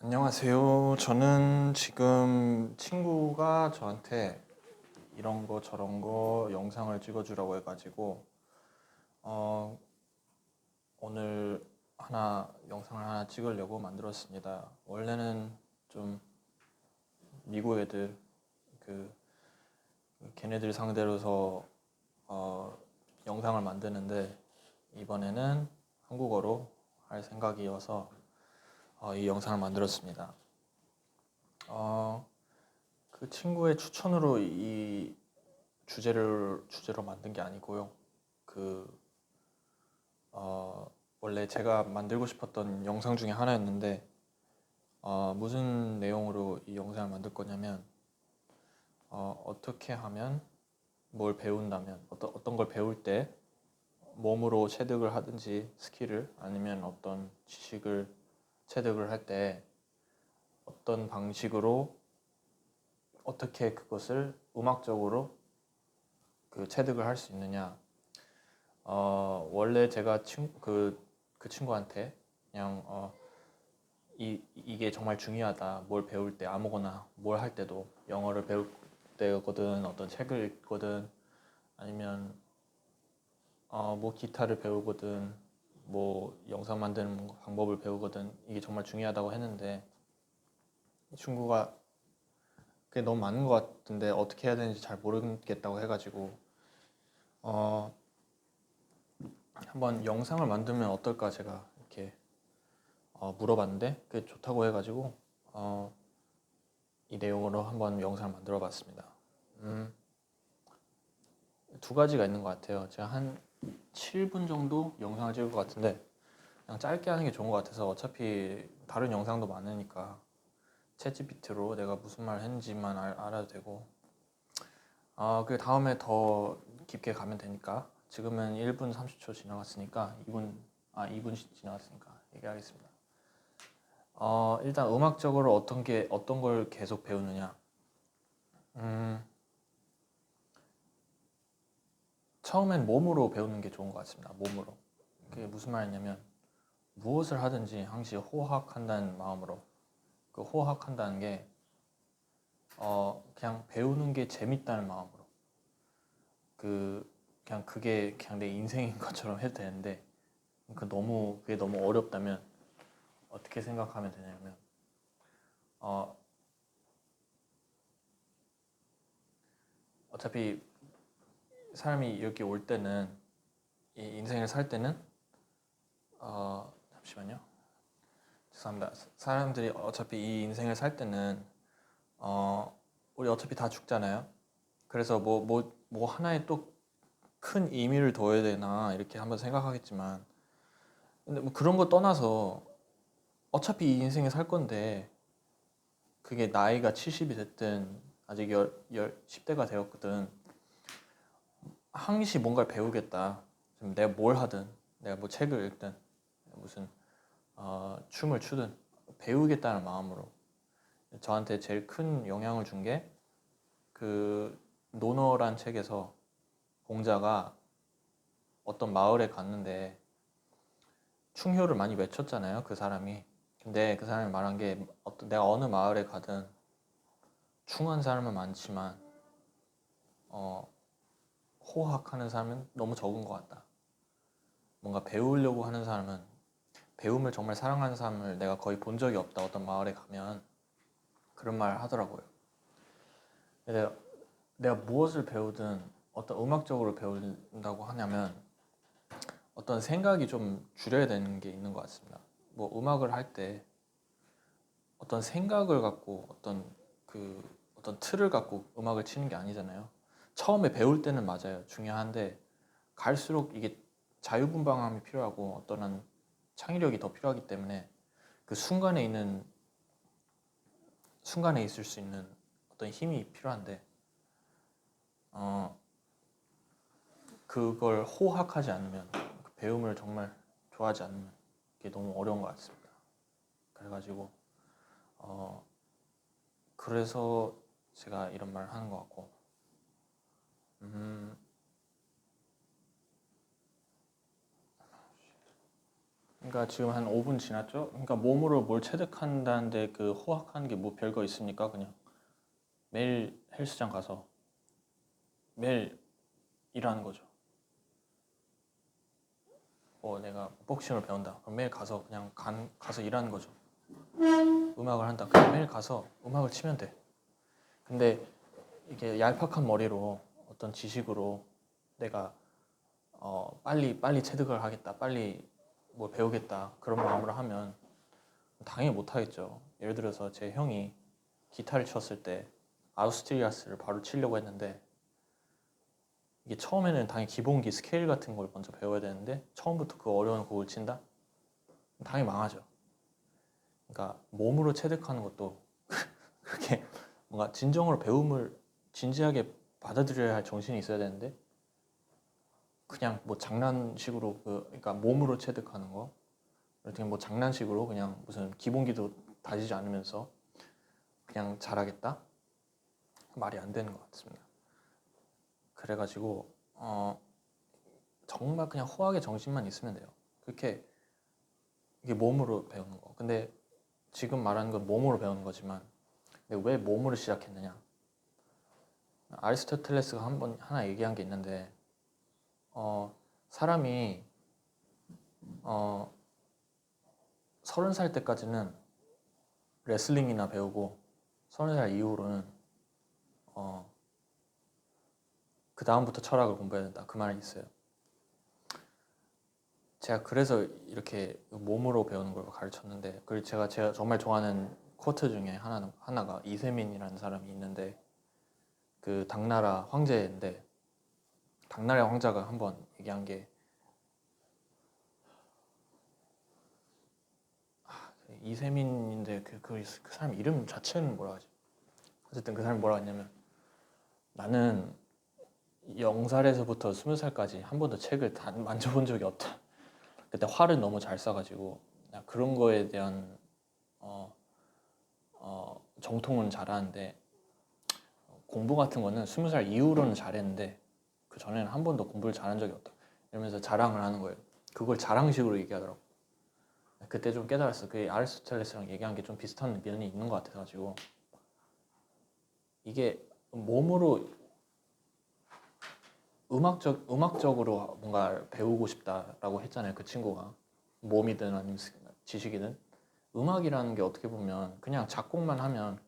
안녕하세요. 저는 지금 친구가 저한테 이런 거 저런 거 영상을 찍어주라고 해가지고 어, 오늘 영상을 하나 찍으려고 만들었습니다. 원래는 좀 미국 애들 그 걔네들 상대로서 영상을 만드는데 이번에는 한국어로 할 생각이어서 이 영상을 만들었습니다. 그 친구의 추천으로 이 주제로 만든 게 아니고요. 원래 제가 만들고 싶었던 영상 중에 하나였는데 무슨 내용으로 이 영상을 만들 거냐면 어떻게 하면 뭘 배운다면 어떤 걸 배울 때 몸으로 체득을 하든지 스킬을 아니면 어떤 지식을 체득을 할 때 어떤 방식으로 어떻게 그것을 음악적으로 체득을 할 수 있느냐. 원래 제가 그 친구한테 그냥 이게 정말 중요하다. 뭘 배울 때 아무거나 뭘 할 때도 영어를 배울 때거든 어떤 책을 읽거든 아니면 뭐 기타를 배우거든 뭐 영상 만드는 방법을 배우거든 이게 정말 중요하다고 했는데 이 친구가 그게 너무 많은 것 같은데 어떻게 해야 되는지 잘 모르겠다고 해가지고 한번 영상을 만들면 어떨까 제가 이렇게 물어봤는데 그게 좋다고 해가지고 이 내용으로 한번 영상을 만들어 봤습니다. 두 가지가 있는 것 같아요. 제가 한 7분 정도 영상을 찍을 것 같은데 그냥 짧게 하는 게 좋은 것 같아서 어차피 다른 영상도 많으니까 챗GPT로 내가 무슨 말 했는지만 알아도 되고 그 다음에 더 깊게 가면 되니까 지금은 1분 30초 지나갔으니까 2분 지나갔으니까 얘기하겠습니다. 일단 음악적으로 어떤 걸 계속 배우느냐. 처음엔 몸으로 배우는 게 좋은 것 같습니다. 몸으로. 그게 무슨 말이냐면 무엇을 하든지 항시 호학한다는 마음으로 그 호학한다는 게 그냥 배우는 게 재밌다는 마음으로 그냥 그게 그냥 내 인생인 것처럼 해도 되는데 그게 너무 어렵다면 어떻게 생각하면 되냐면 어차피 사람이 이렇게 올 때는 이 인생을 살 때는 잠시만요. 죄송합니다. 사람들이 어차피 이 인생을 살 때는 우리 어차피 다 죽잖아요. 그래서 뭐 하나에 또 큰 의미를 둬야 되나 이렇게 한번 생각하겠지만 근데 뭐 그런 거 떠나서 어차피 이 인생에 살 건데 그게 나이가 70이 됐든 아직 10대가 되었거든 항시 뭔가를 배우겠다. 지금 내가 뭘 하든 내가 뭐 책을 읽든 무슨 춤을 추든 배우겠다는 마음으로 저한테 제일 큰 영향을 준 게 그 노너란 책에서 공자가 어떤 마을에 갔는데 충효를 많이 외쳤잖아요. 그 사람이. 근데 그 사람이 말한 게 내가 어느 마을에 가든 충한 사람은 많지만 호학하는 사람은 너무 적은 것 같다. 뭔가 배우려고 하는 사람은 배움을 정말 사랑하는 사람을 내가 거의 본 적이 없다. 어떤 마을에 가면 그런 말 하더라고요. 내가 무엇을 배우든 어떤 음악적으로 배운다고 하냐면 어떤 생각이 좀 줄여야 되는 게 있는 것 같습니다. 뭐 음악을 할 때 어떤 생각을 갖고 어떤 틀을 갖고 음악을 치는 게 아니잖아요. 처음에 배울 때는 맞아요. 중요한데 갈수록 이게 자유분방함이 필요하고 어떤 창의력이 더 필요하기 때문에 그 순간에 있을 수 있는 어떤 힘이 필요한데 그걸 호학하지 않으면 그 배움을 정말 좋아하지 않으면 그게 너무 어려운 것 같습니다. 그래가지고 그래서 제가 이런 말을 하는 것 같고 그러니까 지금 한 5분 지났죠? 그러니까 몸으로 뭘 체득한다는데 그 호학하는 게 뭐 별거 있습니까? 그냥 매일 헬스장 가서 매일 일하는 거죠. 내가 복싱을 배운다. 그럼 매일 가서 그냥 가서 일하는 거죠. 음악을 한다. 그냥 매일 가서 음악을 치면 돼. 근데 이게 얄팍한 머리로 어떤 지식으로 내가 빨리 체득을 하겠다. 빨리 뭘 배우겠다. 그런 마음으로 하면 당연히 못 하겠죠. 예를 들어서 제 형이 기타를 쳤을 때 아우스티리아스를 바로 치려고 했는데 이게 처음에는 당연히 기본기 스케일 같은 걸 먼저 배워야 되는데 처음부터 그 어려운 곡을 친다? 당연히 망하죠. 그러니까 몸으로 체득하는 것도 그렇게 뭔가 진정으로 배움을 진지하게 받아들여야 할 정신이 있어야 되는데 그냥 뭐 장난식으로 그러니까 몸으로 체득하는 거 이렇게 뭐 장난식으로 그냥 무슨 기본기도 다지지 않으면서 그냥 잘하겠다? 말이 안 되는 것 같습니다. 그래가지고 정말 그냥 호학의 정신만 있으면 돼요. 그렇게 이게 몸으로 배우는 거. 근데 지금 말하는 건 몸으로 배우는 거지만 근데 왜 몸으로 시작했느냐? 아리스토텔레스가 하나 얘기한 게 있는데 사람이 30살 때까지는 레슬링이나 배우고 30살 이후로는 그 다음부터 철학을 공부해야 된다. 그 말이 있어요. 제가 그래서 이렇게 몸으로 배우는 걸 가르쳤는데 그리고 제가 정말 좋아하는 쿼트 중에 하나가 이세민이라는 사람이 있는데 그 당나라 황제인데 당나라 황자가 한번 얘기한 게 이세민인데 그 사람 이름 자체는 뭐라 하지? 어쨌든 그 사람이 뭐라 했냐면 나는 0살에서부터 20살까지 한 번도 책을 다 만져본 적이 없다. 그때 활을 너무 잘 쏴가지고 그런 거에 대한 정통은 잘하는데 공부 같은 거는 20살 이후로는 잘했는데 그 전에는 한 번도 공부를 잘한 적이 없다. 이러면서 자랑을 하는 거예요. 그걸 자랑식으로 얘기하더라고. 그때 좀 깨달았어. 그 아리스토텔레스랑 얘기한 게 좀 비슷한 면이 있는 것 같아가지고 이게 몸으로 음악적으로 뭔가 배우고 싶다라고 했잖아요. 그 친구가 몸이든 아니면 지식이든 음악이라는 게 어떻게 보면 그냥 작곡만 하면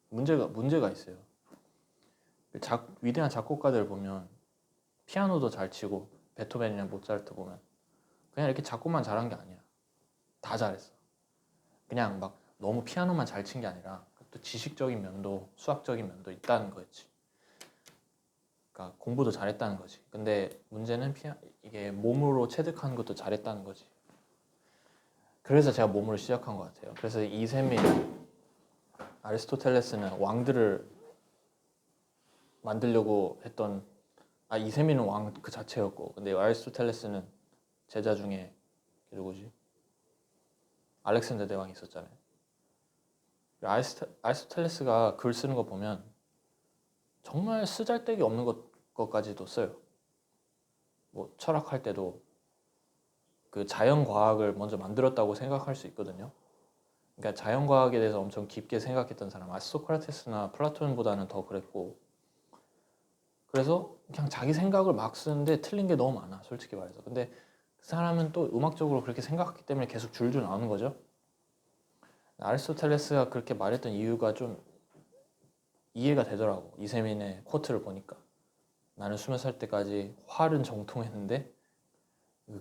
문제가 있어요. 위대한 작곡가들 보면 피아노도 잘 치고 베토벤이나 모차르트 보면 그냥 이렇게 작곡만 잘한 게 아니야. 다 잘했어. 그냥 막 너무 피아노만 잘 친 게 아니라 또 지식적인 면도 수학적인 면도 있다는 거였지. 그러니까 공부도 잘했다는 거지. 근데 문제는 이게 몸으로 체득하는 것도 잘했다는 거지. 그래서 제가 몸으로 시작한 것 같아요. 그래서 이세민, 아리스토텔레스는 왕들을 만들려고 했던 이세민은 왕 그 자체였고 근데 아리스토텔레스는 제자 중에 누구지? 알렉산더 대왕이 있었잖아요. 아리스토텔레스가 글 쓰는 거 보면 정말 쓰잘데기 없는 것까지도 써요. 뭐 철학할 때도 그 자연과학을 먼저 만들었다고 생각할 수 있거든요. 그러니까 자연과학에 대해서 엄청 깊게 생각했던 사람 소크라테스나 플라톤보다는 더 그랬고 그래서 그냥 자기 생각을 막 쓰는데 틀린 게 너무 많아 솔직히 말해서. 근데 그 사람은 또 음악적으로 그렇게 생각했기 때문에 계속 줄줄 나오는 거죠. 아리스토텔레스가 그렇게 말했던 이유가 좀 이해가 되더라고. 이세민의 쿼트를 보니까 나는 20살 때까지 활은 정통했는데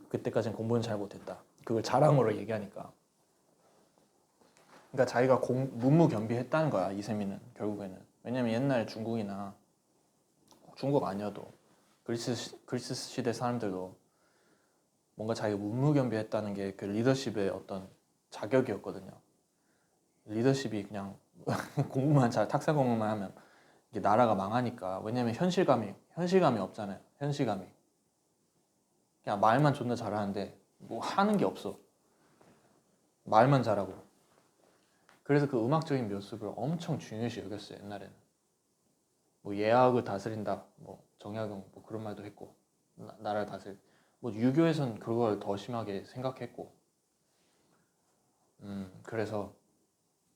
그때까지는 공부는 잘 못했다. 그걸 자랑으로 얘기하니까 그러니까 자기가 문무겸비했다는 거야 이세민은 결국에는. 왜냐면 옛날 중국이나 중국 아니어도 그리스 시대 사람들도 뭔가 자기가 문무겸비했다는 게 그 리더십의 어떤 자격이었거든요. 리더십이 그냥 공부만 탁사 공부만 하면 이게 나라가 망하니까. 왜냐면 현실감이 없잖아요. 현실감이 그냥 말만 존나 잘하는데 뭐 하는 게 없어. 말만 잘하고. 그래서 그 음악적인 모습을 엄청 중요시 여겼어요 옛날에는. 뭐 예악을 다스린다, 뭐 정약용 뭐 그런 말도 했고 나라를 다스릴. 뭐 유교에선 그걸 더 심하게 생각했고 그래서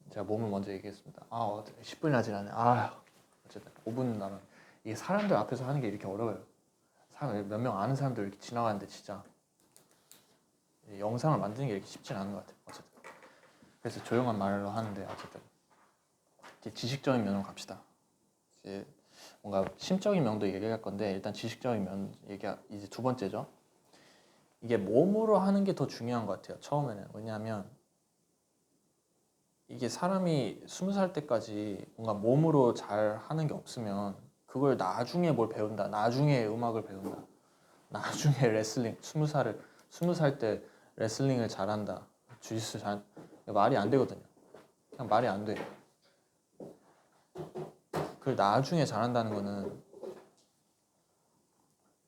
제가 몸을 먼저 얘기했습니다. 10분이 나질 않네. 어쨌든 5분 남은. 이게 사람들 앞에서 하는 게 이렇게 어려워요. 몇 명 아는 사람들 이렇게 지나가는데 진짜 영상을 만드는 게 이렇게 쉽진 않은 것 같아요. 어쨌든 그래서 조용한 말로 하는데 어쨌든 이제 지식적인 면으로 갑시다. 이제 뭔가 심적인 면도 얘기할 건데 일단 지식적인 면 얘기가 이제 두 번째죠. 이게 몸으로 하는 게 더 중요한 것 같아요. 처음에는. 왜냐하면 이게 사람이 20살 때까지 뭔가 몸으로 잘 하는 게 없으면 그걸 나중에 뭘 배운다. 나중에 음악을 배운다. 나중에 레슬링 20살 때 레슬링을 잘한다. 주짓수 잘 말이 안 되거든요. 그냥 말이 안 돼. 그걸 나중에 잘한다는 거는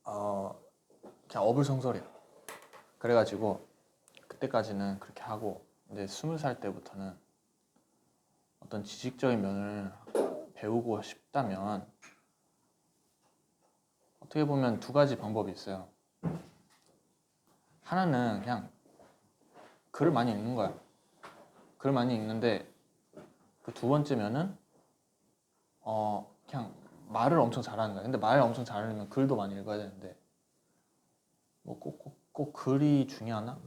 그냥 어불성설이야. 그래가지고 그때까지는 그렇게 하고 이제 20살 때부터는 어떤 지식적인 면을 배우고 싶다면 어떻게 보면 두 가지 방법이 있어요. 하나는 그냥 글을 많이 읽는 거야. 글을 많이 읽는데 그 두 번째면은 그냥 말을 엄청 잘하는 거야. 근데 말을 엄청 잘하려면 글도 많이 읽어야 되는데 뭐 꼭 글이 중요하나?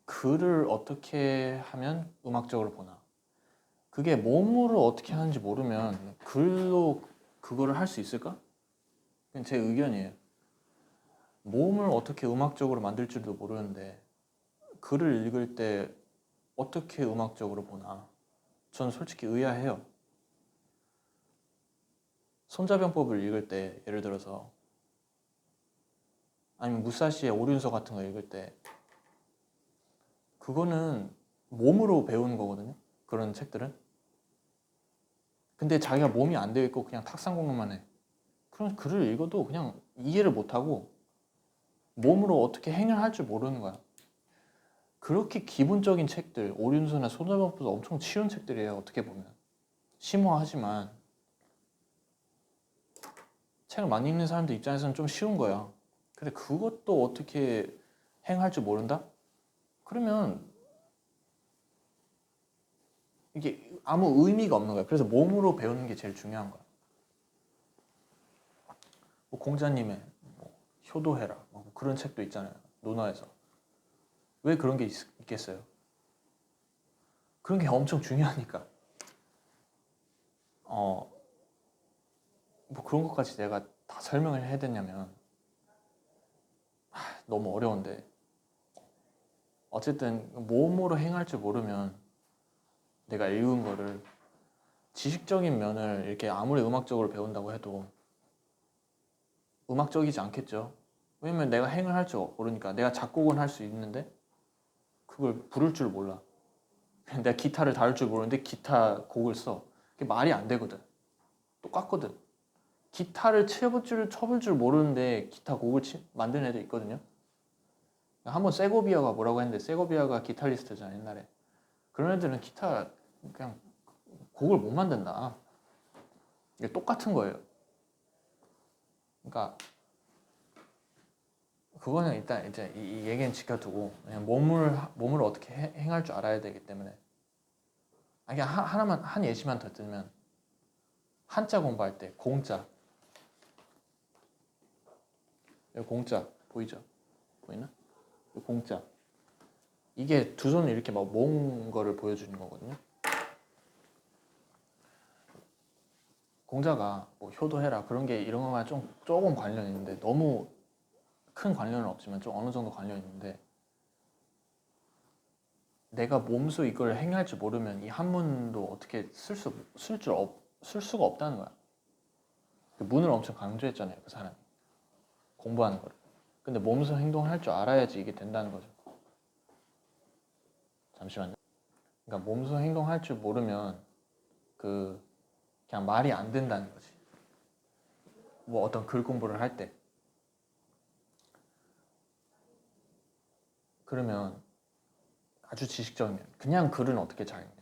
글을 어떻게 하면 음악적으로 보나? 그게 몸으로 어떻게 하는지 모르면 글로 그거를 할 수 있을까? 그건 제 의견이에요. 몸을 어떻게 음악적으로 만들 줄도 모르는데 글을 읽을 때 어떻게 음악적으로 보나? 전 솔직히 의아해요. 손자병법을 읽을 때 예를 들어서 아니면 무사시의 오륜서 같은 거 읽을 때 그거는 몸으로 배우는 거거든요. 그런 책들은. 근데 자기가 몸이 안 되어 있고 그냥 탁상 공부만 해. 그런 글을 읽어도 그냥 이해를 못하고 몸으로 어떻게 행을 할 줄 모르는 거야. 그렇게 기본적인 책들, 오륜서나 손자병법도 엄청 쉬운 책들이에요. 어떻게 보면. 심오하지만 책을 많이 읽는 사람들 입장에서는 좀 쉬운 거야. 근데 그것도 어떻게 행할 줄 모른다? 그러면 이게 아무 의미가 없는 거야. 그래서 몸으로 배우는 게 제일 중요한 거야. 뭐 공자님의 뭐 효도해라 뭐 그런 책도 있잖아요. 논어에서. 왜 그런 게 있겠어요? 그런 게 엄청 중요하니까. 뭐 그런 것까지 내가 다 설명을 해야 되냐면 너무 어려운데 어쨌든 몸으로 행할 줄 모르면 내가 읽은 거를 지식적인 면을 이렇게 아무리 음악적으로 배운다고 해도 음악적이지 않겠죠. 왜냐면 내가 행을 할 줄 모르니까. 내가 작곡은 할 수 있는데 그걸 부를 줄 몰라. 내가 기타를 다룰 줄 모르는데 기타 곡을 써. 그게 말이 안 되거든. 똑같거든. 기타를 쳐볼 줄 모르는데 기타 곡을 만드는 애들 있거든요. 한번 세고비아가 뭐라고 했는데, 세고비아가 기타리스트잖아 옛날에. 그런 애들은 기타 그냥 곡을 못 만든다. 이게 똑같은 거예요. 그러니까 그거는 일단 이제 이 얘기는 지켜두고 그냥 몸을 어떻게 행할 줄 알아야 되기 때문에. 그냥 하나만 한 예시만 더 들면 한자 공부할 때 공자. 여기 공자 보이죠? 보이나? 공자. 이게 두 손을 이렇게 막 모은 거를 보여주는 거거든요. 공자가 뭐 효도해라 그런 게 이런 거만 조금 관련이 있는데 너무 큰 관련은 없지만 좀 어느 정도 관련이 있는데 내가 몸소 이걸 행할 줄 모르면 이 한문도 어떻게 쓸 수가 없다는 거야. 그 문을 엄청 강조했잖아요 그 사람이. 공부하는 거를. 근데 몸소 행동을 할 줄 알아야지 이게 된다는 거죠. 잠시만요. 그러니까 몸소 행동할 줄 모르면 그냥 말이 안 된다는 거지. 뭐 어떤 글 공부를 할 때. 그러면 아주 지식적이면 그냥 글은 어떻게 잘 읽냐.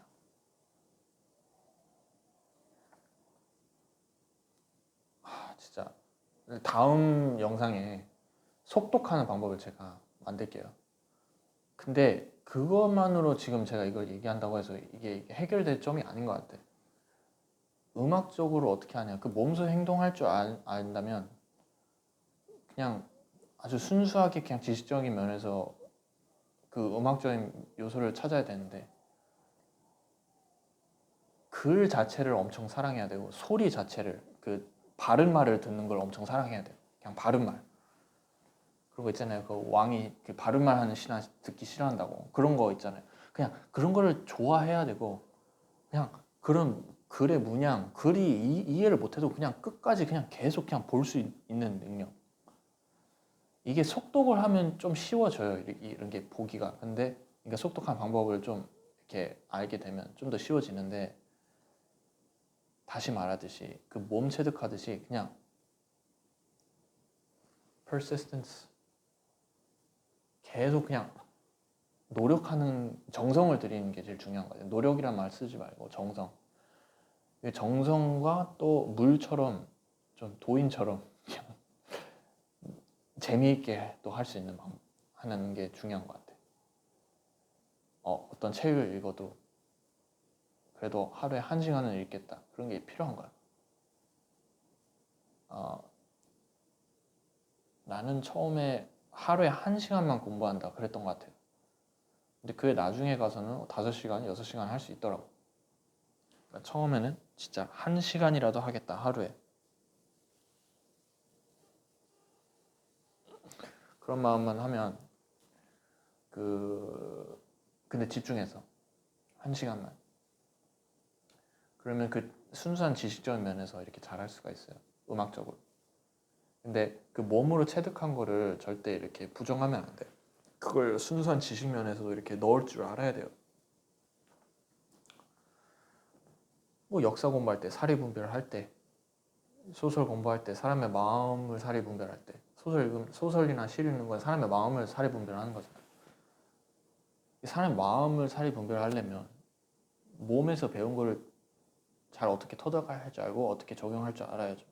진짜 다음 영상에 속독하는 방법을 제가 만들게요. 근데 그것만으로 지금 제가 이걸 얘기한다고 해서 이게 해결될 점이 아닌 것 같아. 음악적으로 어떻게 하냐. 그 몸소 행동할 줄 안다면 그냥 아주 순수하게 그냥 지식적인 면에서 그 음악적인 요소를 찾아야 되는데 글 자체를 엄청 사랑해야 되고 소리 자체를 그 바른 말을 듣는 걸 엄청 사랑해야 돼요. 그냥 바른 말. 그런 거 있잖아요. 그 왕이 그 바른 말 하는 신하 듣기 싫어한다고 그런 거 있잖아요. 그냥 그런 거를 좋아해야 되고 그냥 그런 글의 문양, 글이 이해를 못해도 그냥 끝까지 그냥 계속 그냥 볼 수 있는 능력. 이게 속독을 하면 좀 쉬워져요. 이런 게 보기가. 근데 그러니까 속독한 방법을 좀 이렇게 알게 되면 좀 더 쉬워지는데 다시 말하듯이 그 몸 체득하듯이 그냥 persistence 계속 그냥 노력하는 정성을 들이는 게 제일 중요한 거예요. 노력이란 말 쓰지 말고 정성. 정성과 또 물처럼 좀 도인처럼 그냥 재미있게 또 할 수 있는 방법 하는 게 중요한 것 같아요. 어떤 책을 읽어도 그래도 하루에 1시간은 읽겠다. 그런 게 필요한 거야. 나는 처음에 하루에 1시간만 공부한다 그랬던 것 같아요. 근데 그게 나중에 가서는 5시간, 6시간 할 수 있더라고. 그러니까 처음에는 진짜 1시간이라도 하겠다 하루에. 그런 마음만 하면 근데 집중해서 1시간만. 그러면 그 순수한 지식적인 면에서 이렇게 잘할 수가 있어요. 음악적으로. 근데 그 몸으로 체득한 거를 절대 이렇게 부정하면 안 돼. 그걸 순수한 지식 면에서도 이렇게 넣을 줄 알아야 돼요. 뭐 역사 공부할 때, 사리 분별할 때, 소설 공부할 때, 사람의 마음을 사리 분별할 때, 소설이나 시 읽는 건 사람의 마음을 사리 분별하는 거잖아요. 사람의 마음을 사리 분별하려면 몸에서 배운 거를 잘 어떻게 터득할 줄 알고 어떻게 적용할 줄 알아야죠.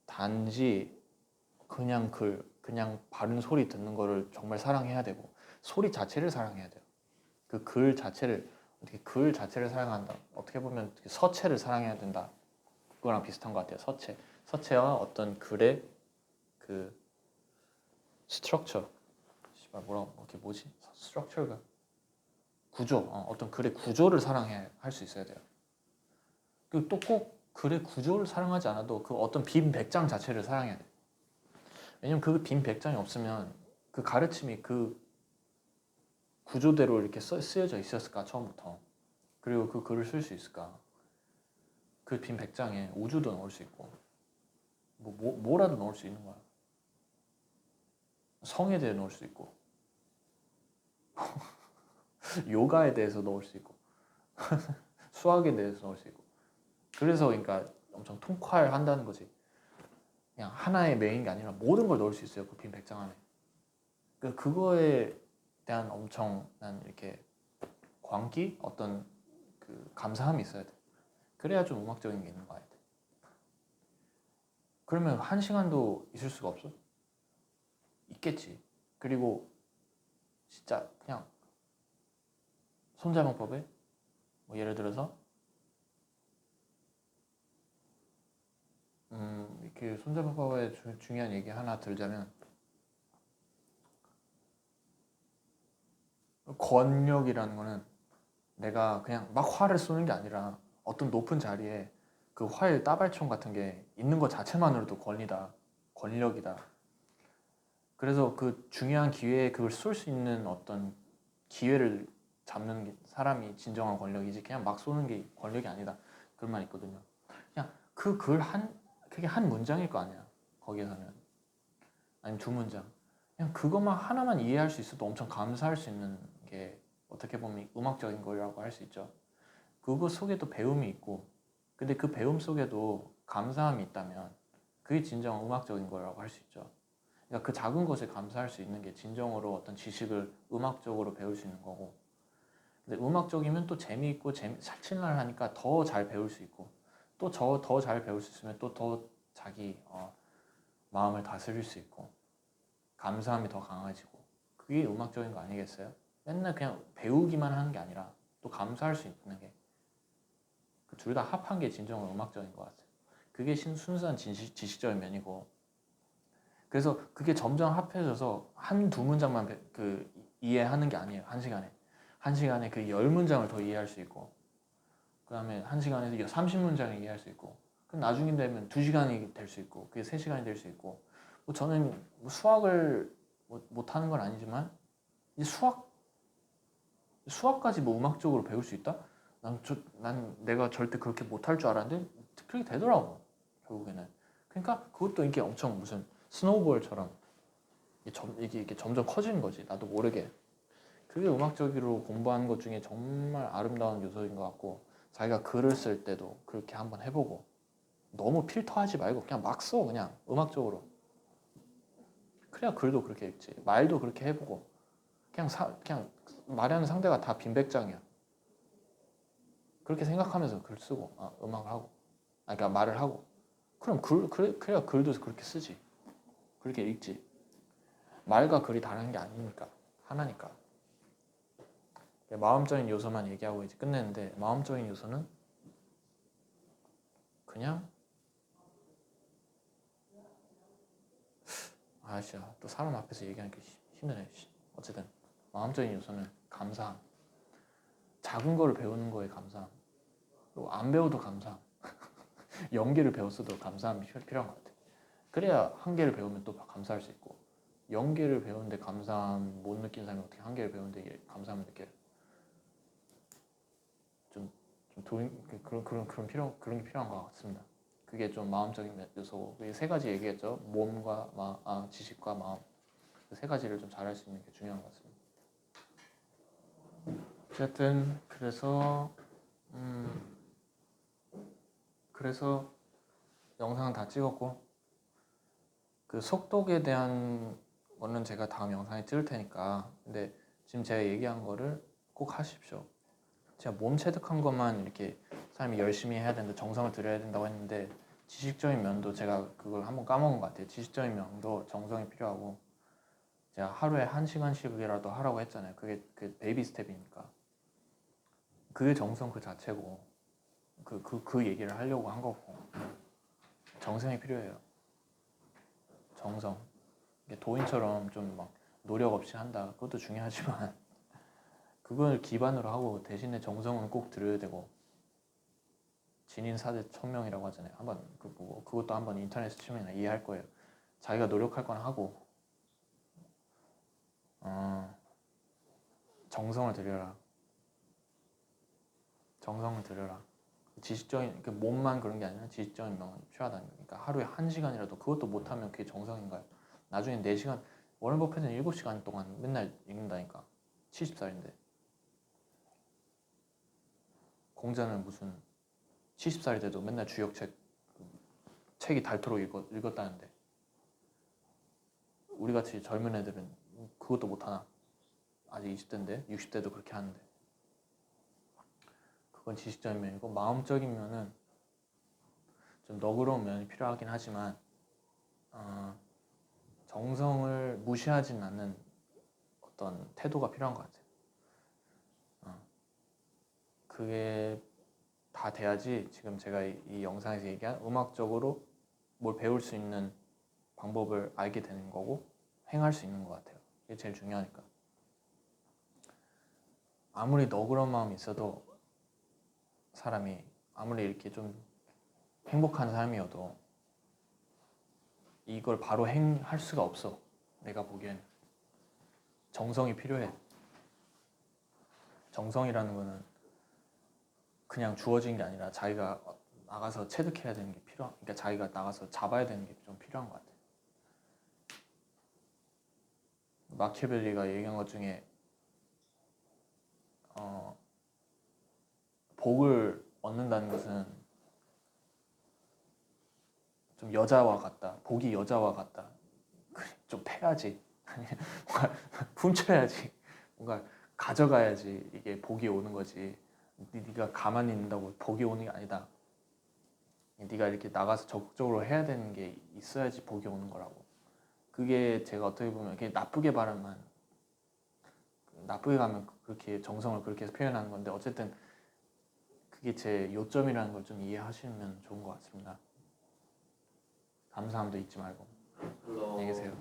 단지 그냥 그냥 바른 소리 듣는 거를 정말 사랑해야 되고 소리 자체를 사랑해야 돼요. 그 글 자체를 어떻게 글 자체를 사랑한다. 어떻게 보면 서체를 사랑해야 된다. 그거랑 비슷한 것 같아요. 서체와 어떤 글의 그 스트럭처, 씨발 뭐라고 이렇게 뭐지? 스트럭처가 구조, 어떤 글의 구조를 사랑해 할 수 있어야 돼요. 그리고 또 꼭 글의 구조를 사랑하지 않아도 그 어떤 빈 백장 자체를 사랑해야 돼요. 왜냐면 그 빈 백장이 없으면 그 가르침이 그 구조대로 이렇게 쓰여져 있었을까 처음부터. 그리고 그 글을 쓸 수 있을까. 그 빈 백장에 우주도 넣을 수 있고 뭐라도 넣을 수 있는 거야. 성에 대해 넣을 수 있고 요가에 대해서 넣을 수 있고 수학에 대해서 넣을 수 있고. 그래서 그러니까 엄청 통쾌한다는 거지. 그냥 하나의 메인 게 아니라 모든 걸 넣을 수 있어요. 그 빈 백장 안에. 그거에 대한 엄청난 이렇게 광기? 어떤 그 감사함이 있어야 돼. 그래야 좀 음악적인 게 있는 거 같아. 그러면 1시간도 있을 수가 없어? 있겠지. 그리고 진짜 그냥 손자병법에 뭐 예를 들어서 이렇게 손자병법에 중요한 얘기 하나 들자면 권력이라는 거는 내가 그냥 막 활을 쏘는 게 아니라 어떤 높은 자리에 그 활 따발총 같은 게 있는 것 자체만으로도 권력이다. 그래서 그 중요한 기회에 그걸 쏠 수 있는 어떤 기회를 잡는 게 사람이 진정한 권력이지 그냥 막 쏘는 게 권력이 아니다. 그런 말 있거든요. 그냥 그게 한 문장일 거 아니야. 거기에서는 아니면 2문장. 그냥 그것만 하나만 이해할 수 있어도 엄청 감사할 수 있는 게 어떻게 보면 음악적인 거라고 할 수 있죠. 그거 속에도 배움이 있고 근데 그 배움 속에도 감사함이 있다면 그게 진정 음악적인 거라고 할 수 있죠. 그러니까 그 작은 것에 감사할 수 있는 게 진정으로 어떤 지식을 음악적으로 배울 수 있는 거고. 근데 음악적이면 또 재미있고 살칠날 하니까 더 잘 배울 수 있고 또 더 잘 배울 수 있으면 또 더 자기 마음을 다스릴 수 있고 감사함이 더 강해지고 그게 음악적인 거 아니겠어요? 맨날 그냥 배우기만 하는 게 아니라 또 감수할 수 있는 게 그 둘 다 합한 게 진정으로 음악적인 것 같아요. 그게 순수한 지식적인 면이고 그래서 그게 점점 합해져서 한두 문장만 이해하는 게 아니에요. 한 시간에 그 10문장을 더 이해할 수 있고 그 다음에 한 시간에서 30문장을 이해할 수 있고 그럼 나중에 되면 2시간이 될 수 있고 그게 3시간이 될 수 있고 뭐 저는 뭐 수학을 못하는 건 아니지만 이 수학까지 뭐 음악적으로 배울 수 있다? 난 내가 절대 그렇게 못할 줄 알았는데 그렇게 되더라고 결국에는. 그러니까 그것도 이게 엄청 무슨 스노우볼처럼 이게 점점 커지는 거지 나도 모르게. 그게 음악적으로 공부하는 것 중에 정말 아름다운 요소인 것 같고 자기가 글을 쓸 때도 그렇게 한번 해보고 너무 필터하지 말고 그냥 막 써 그냥 음악적으로. 그래야 글도 그렇게 읽지. 말도 그렇게 해보고 그냥 말하는 상대가 다 빈백장이야. 그렇게 생각하면서 글 쓰고 음악을 하고 그러니까 말을 하고 그럼 그래야 글도 그렇게 쓰지. 그렇게 읽지. 말과 글이 다른 게 아니니까 하나니까. 마음적인 요소만 얘기하고 이제 끝내는데 마음적인 요소는 그냥 아씨야 또 사람 앞에서 얘기하니까 힘드네. 어쨌든 마음적인 요소는 감사함. 작은 거를 배우는 거에 감사함. 그리고 안 배워도 감사함. 연기를 배웠어도 감사함이 필요한 것 같아. 그래야 한 개를 배우면 또 감사할 수 있고 0개를 배우는데 감사함 못 느낀 사람이 어떻게 한 개를 배우는데 이게 감사함을 느껴요. 그런 게 필요한 것 같습니다. 그게 좀 마음적인 요소고 세 가지 얘기했죠. 몸과 지식과 마음. 그 세 가지를 좀 잘할 수 있는 게 중요한 것 같습니다. 어쨌든 그래서 영상은 다 찍었고 그 속독에 대한 거는 제가 다음 영상에 찍을 테니까 근데 지금 제가 얘기한 거를 꼭 하십시오. 제가 몸 체득한 것만 이렇게 사람이 열심히 해야 된다, 정성을 들여야 된다고 했는데 지식적인 면도 제가 그걸 한번 까먹은 것 같아요. 지식적인 면도 정성이 필요하고 제가 하루에 1시간씩이라도 하라고 했잖아요. 그게 그 베이비 스텝이니까 그게 정성 그 자체고 그 얘기를 하려고 한 거고 정성이 필요해요. 정성. 도인처럼 좀 막 노력 없이 한다 그것도 중요하지만 그걸 기반으로 하고 대신에 정성은 꼭 들여야 되고 진인사대 천명이라고 하잖아요. 한번 그것도 한번 인터넷에 치면 이해할 거예요. 자기가 노력할 건 하고 정성을 들여라. 정성을 들여라. 지식적인 몸만 그런 게 아니라 지식적인 명은 필요하다는 거예요. 그러니까 하루에 1시간이라도 그것도 못하면 그게 정성인가요? 나중에 4시간 워런 버핏은 7시간 동안 맨날 읽는다니까 70살인데 공자는 무슨 70살이 돼도 맨날 책이 닳도록 읽었다는데 우리같이 젊은 애들은 그것도 못하나? 아직 20대인데 60대도 그렇게 하는데 그건 지식적인 면이고 마음적인 면은 좀 너그러운 면이 필요하긴 하지만 정성을 무시하진 않는 어떤 태도가 필요한 것 같아요. 그게 다 돼야지 지금 제가 이 영상에서 얘기한 음악적으로 뭘 배울 수 있는 방법을 알게 되는 거고 행할 수 있는 것 같아요. 이게 제일 중요하니까. 아무리 너그러운 마음이 있어도 사람이 아무리 이렇게 좀 행복한 삶이어도 이걸 바로 행할 수가 없어. 내가 보기엔 정성이 필요해. 정성이라는 거는 그냥 주어진 게 아니라 자기가 나가서 체득해야 되는 게 그러니까 자기가 나가서 잡아야 되는 게 좀 필요한 것 같아요. 마키아벨리가 얘기한 것 중에 복을 얻는다는 것은 좀 여자와 같다. 복이 여자와 같다. 좀 패야지. 뭔가 훔쳐야지. 뭔가 가져가야지 이게 복이 오는 거지. 네가 가만히 있는다고 복이 오는 게 아니다. 네가 이렇게 나가서 적극적으로 해야 되는 게 있어야지 복이 오는 거라고. 그게 제가 어떻게 보면 그게 나쁘게 말하면 나쁘게 가면 그렇게 정성을 그렇게 해서 표현하는 건데 어쨌든 그게 제 요점이라는 걸 좀 이해하시면 좋은 것 같습니다. 감사함도 잊지 말고. 안녕히 계세요.